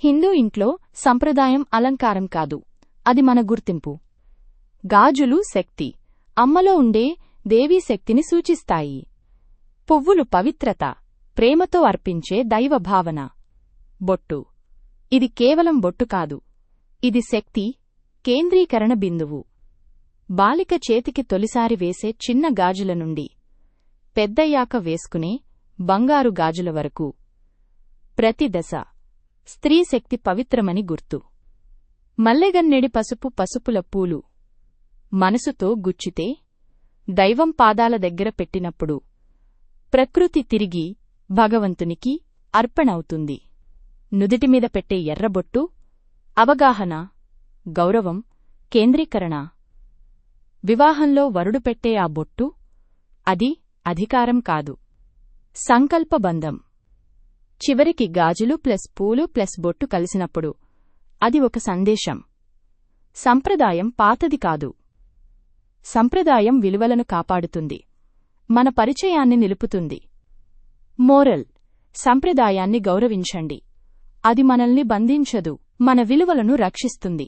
హిందూ ఇంట్లో సంప్రదాయం అలంకారం కాదు, అది మన గుర్తింపు. గాజులు శక్తి, అమ్మలో ఉండే దేవీ శక్తిని సూచిస్తాయి. పువ్వులు పవిత్రత, ప్రేమతో అర్పించే దైవ భావన. బొట్టు, ఇది కేవలం బొట్టు కాదు, ఇది శక్తి కేంద్రీకరణ బిందువు. బాలిక చేతికి తొలిసారి వేసే చిన్న గాజుల నుండి పెద్దయ్యాక వేసుకునే బంగారు గాజుల వరకు ప్రతి దశ స్త్రీ శక్తి పవిత్రమని గుర్తు. మల్లెగన్నెడి పసుపుల పూలు మనసుతో గుచ్చితే, దైవం పాదాల దగ్గర పెట్టినప్పుడు ప్రకృతి తిరిగి భగవంతునికి అర్పణవుతుంది. నుదిటిమీద పెట్టే ఎర్రబొట్టు అవగాహన, గౌరవం, కేంద్రీకరణ. వివాహంలో వరుడు పెట్టే ఆ బొట్టు, అది అధికారం కాదు, సంకల్పబంధం. చివరికి గాజులు ప్లస్ పూలు ప్లస్ బొట్టు కలిసినప్పుడు అది ఒక సందేశం. సంప్రదాయం పాతది కాదు, సంప్రదాయం విలువలను కాపాడుతుంది, మన పరిచయాన్ని నిలుపుతుంది. మోరల్: సంప్రదాయాన్ని గౌరవించండి, అది మనల్ని బంధించదు, మన విలువలను రక్షిస్తుంది.